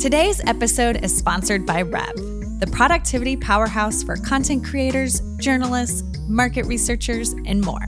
Today's episode is sponsored by Rev, the productivity powerhouse for content creators, journalists, market researchers, and more.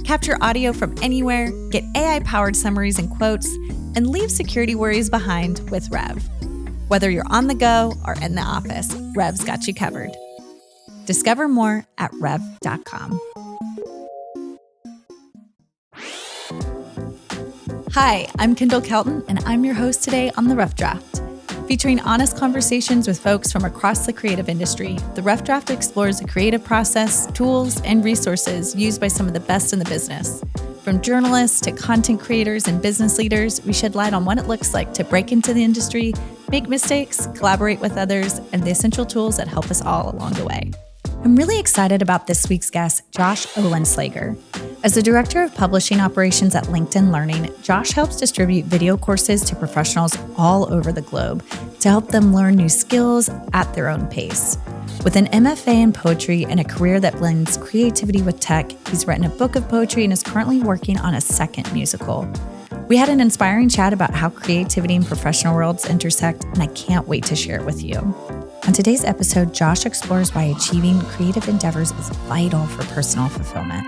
Capture audio from anywhere, get AI-powered summaries and quotes, and leave security worries behind with Rev. Whether you're on the go or in the office, Rev's got you covered. Discover more at rev.com. Hi, I'm Kendall Kelton, and I'm your host today on The Rough Draft. Featuring honest conversations with folks from across the creative industry, The Rough Draft explores the creative process, tools, and resources used by some of the best in the business. From journalists to content creators and business leaders, we shed light on what it looks like to break into the industry, make mistakes, collaborate with others, and the essential tools that help us all along the way. I'm really excited about this week's guest, Josh Olenslager. As the Director of Publishing Operations at LinkedIn Learning, Josh helps distribute video courses to professionals all over the globe to help them learn new skills at their own pace. With an MFA in poetry and a career that blends creativity with tech, he's written a book of poetry and is currently working on a second musical. We had an inspiring chat about how creativity and professional worlds intersect, and I can't wait to share it with you. On today's episode, Josh explores why achieving creative endeavors is vital for personal fulfillment.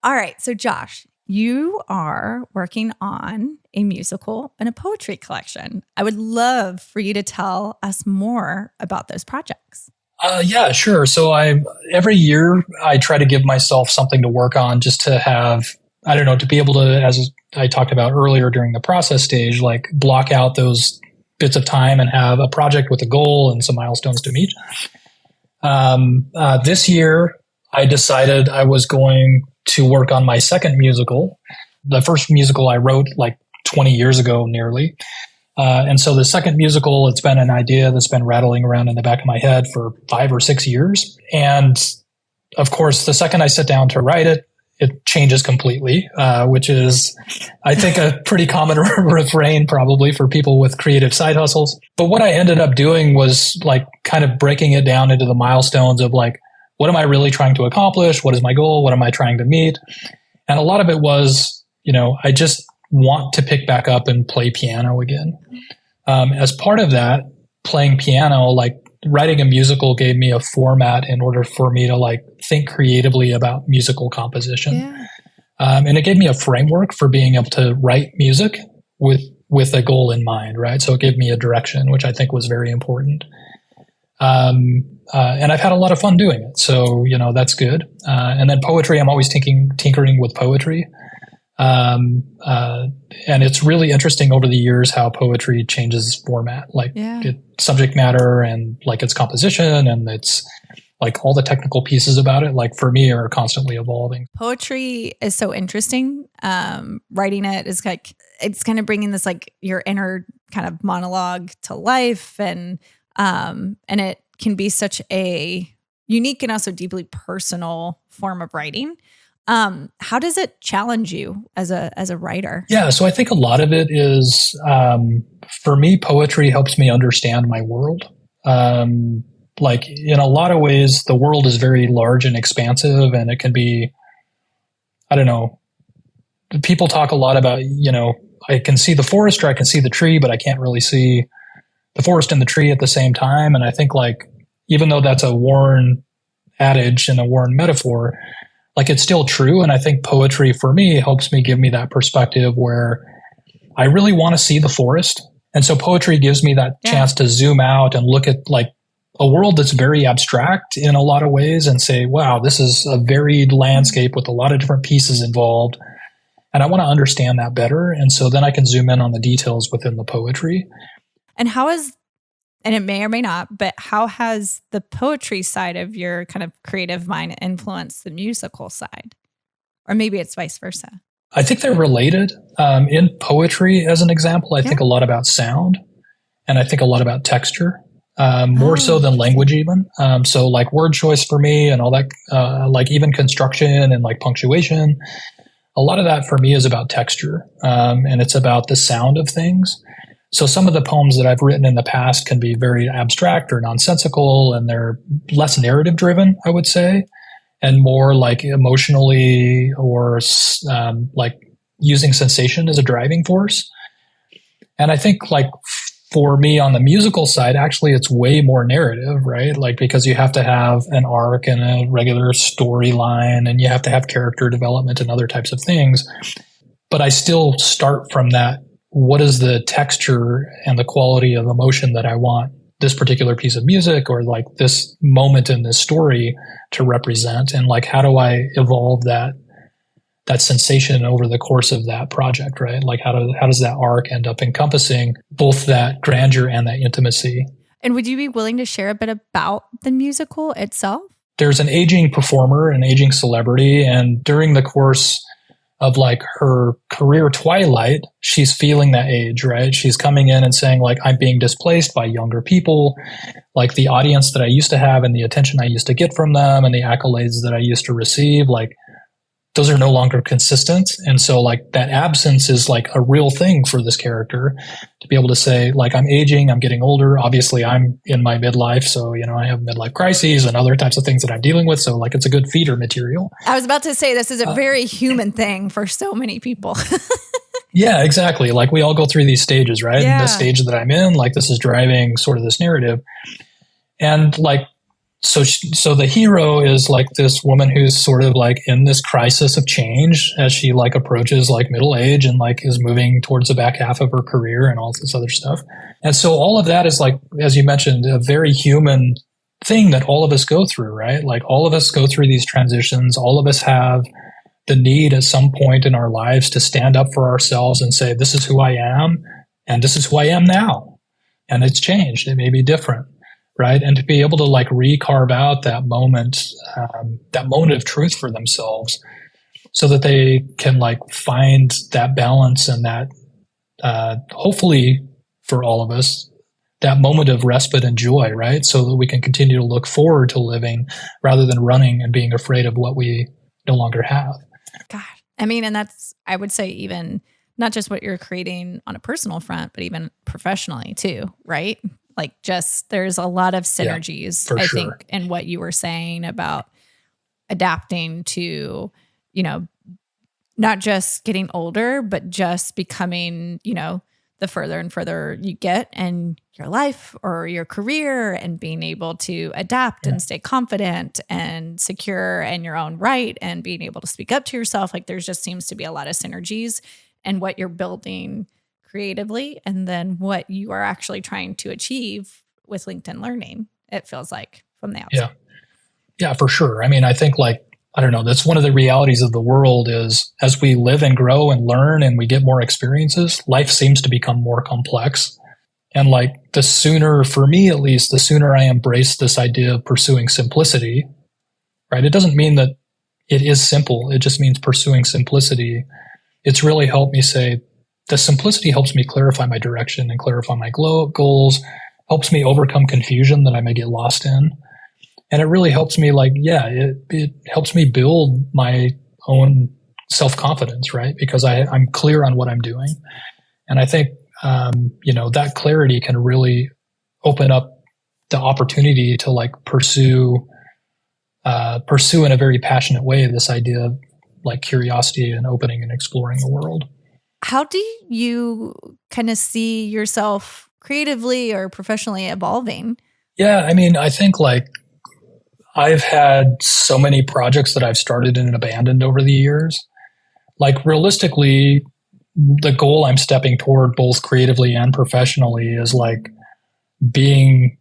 All right, so Josh, you are working on a musical and a poetry collection. I would love for you to tell us more about those projects. Yeah, sure. So every year I try to give myself something to work on just to have, to be able to, as I talked about earlier during the process stage, like block out those bits of time and have a project with a goal and some milestones to meet. This year I decided I was going to work on my second musical. The first musical I wrote like 20 years ago nearly. And so the second musical, it's been an idea that's been rattling around in the back of my head for 5 or 6 years. And of course, the second I sit down to write it, it changes completely, which is, I think, a pretty common refrain probably for people with creative side hustles. But what I ended up doing was like kind of breaking it down into the milestones of like, what am I really trying to accomplish? What is my goal? What am I trying to meet? And a lot of it was, I just want to pick back up and play piano again. As part of that, playing piano, like writing a musical gave me a format in order for me to like think creatively about musical composition. Yeah. And it gave me a framework for being able to write music with a goal in mind, right? So it gave me a direction, which I think was very important. And I've had a lot of fun doing it. So, that's good. And then poetry, I'm always tinkering with poetry. And it's really interesting over the years how poetry changes format, subject matter and like its composition and its like all the technical pieces about it, like for me are constantly evolving. Poetry is so interesting. Writing it is like, it's kind of bringing this like your inner kind of monologue to life and it can be such a unique and also deeply personal form of writing. How does it challenge you as a writer? Yeah, so I think a lot of it is, for me, poetry helps me understand my world. Like in a lot of ways, the world is very large and expansive, and it can be, people talk a lot about, I can see the forest or I can see the tree, but I can't really see the forest and the tree at the same time. And I think like, even though that's a worn adage and a worn metaphor, like it's still true. And I think poetry for me helps me give me that perspective where I really want to see the forest. And so poetry gives me that chance to zoom out and look at like a world that's very abstract in a lot of ways and say, wow, this is a varied landscape with a lot of different pieces involved. And I want to understand that better. And so then I can zoom in on the details within the poetry. And and it may or may not, but how has the poetry side of your kind of creative mind influenced the musical side? Or maybe it's vice versa. I think they're related. In poetry, as an example, I think a lot about sound and I think a lot about texture, more so than language even. So like word choice for me and all that, like even construction and like punctuation, a lot of that for me is about texture. And it's about the sound of things. So some of the poems that I've written in the past can be very abstract or nonsensical, and they're less narrative driven, I would say, and more like emotionally or like using sensation as a driving force. And I think like for me on the musical side, actually it's way more narrative, right? Like because you have to have an arc and a regular storyline, and you have to have character development and other types of things. But I still start from that. What is the texture and the quality of emotion that I want this particular piece of music or like this moment in this story to represent? And like, how do I evolve that sensation over the course of that project, right? Like how does that arc end up encompassing both that grandeur and that intimacy? And would you be willing to share a bit about the musical itself? There's an aging performer, an aging celebrity, and during the course of like her career twilight, she's feeling that age, right? She's coming in and saying like, I'm being displaced by younger people, like the audience that I used to have and the attention I used to get from them and the accolades that I used to receive, like those are no longer consistent. And so like that absence is like a real thing for this character to be able to say like, I'm aging, I'm getting older. Obviously I'm in my midlife. So, I have midlife crises and other types of things that I'm dealing with. So like, it's a good feeder material. I was about to say, this is a very human thing for so many people. Yeah, exactly. Like we all go through these stages, right? Yeah. And the stage that I'm in, like this is driving sort of this narrative. And like, so the hero is like this woman who's sort of like in this crisis of change as she like approaches like middle age and like is moving towards the back half of her career and all this other stuff. And so all of that is like, as you mentioned, a very human thing that all of us go through, right? Like all of us go through these transitions. All of us have the need at some point in our lives to stand up for ourselves and say, this is who I am and this is who I am now. And it's changed. It may be different. Right. And to be able to like recarve out that moment of truth for themselves so that they can like find that balance and that, hopefully for all of us, that moment of respite and joy, right? So that we can continue to look forward to living rather than running and being afraid of what we no longer have. God, I mean, and that's, I would say even not just what you're creating on a personal front, but even professionally too, right? Like just there's a lot of synergies, I think, in what you were saying about adapting to, not just getting older, but just becoming, the further and further you get in your life or your career and being able to adapt and stay confident and secure in your own right and being able to speak up to yourself. Like there's just seems to be a lot of synergies in what you're building creatively, and then what you are actually trying to achieve with LinkedIn Learning, it feels like from the outside. Yeah, for sure. I mean, I think like, I don't know, that's one of the realities of the world is as we live and grow and learn and we get more experiences, life seems to become more complex. And like the sooner, for me at least, the sooner I embrace this idea of pursuing simplicity, right? It doesn't mean that it is simple. It just means pursuing simplicity. It's really helped me say, the simplicity helps me clarify my direction and clarify my goals, helps me overcome confusion that I may get lost in. And it really helps me it helps me build my own self-confidence, right? Because I'm clear on what I'm doing. And I think, that clarity can really open up the opportunity to like pursue in a very passionate way, this idea of like curiosity and opening and exploring the world. How do you kind of see yourself creatively or professionally evolving? Yeah, I mean, I think like I've had so many projects that I've started and abandoned over the years. Like realistically, the goal I'm stepping toward both creatively and professionally is like being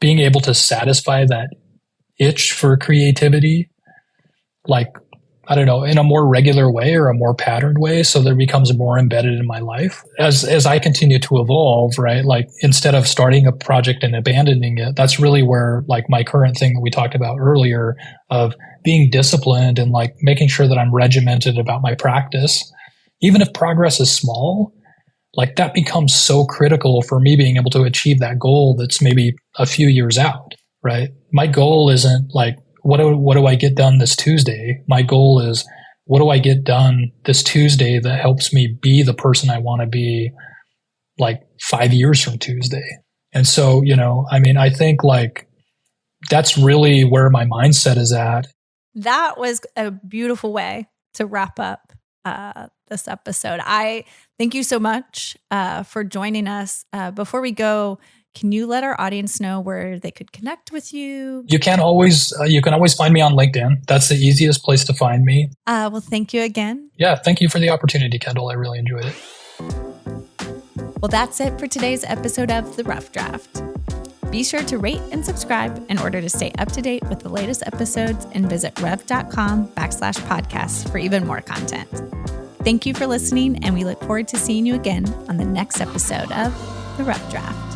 able to satisfy that itch for creativity, like, I don't know, in a more regular way or a more patterned way, so that it becomes more embedded in my life. As I continue to evolve, right, like instead of starting a project and abandoning it, that's really where like my current thing that we talked about earlier of being disciplined and like making sure that I'm regimented about my practice, even if progress is small, like that becomes so critical for me being able to achieve that goal that's maybe a few years out, right? My goal isn't like, what do I get done this Tuesday? My goal is, what do I get done this Tuesday that helps me be the person I want to be, like 5 years from Tuesday. And so, I think like that's really where my mindset is at. That was a beautiful way to wrap up this episode. I thank you so much for joining us. Before we go, can you let our audience know where they could connect with you? You can always find me on LinkedIn. That's the easiest place to find me. Well, thank you again. Yeah, thank you for the opportunity, Kendall. I really enjoyed it. Well, that's it for today's episode of The Rough Draft. Be sure to rate and subscribe in order to stay up to date with the latest episodes and visit rev.com/podcasts for even more content. Thank you for listening, and we look forward to seeing you again on the next episode of The Rough Draft.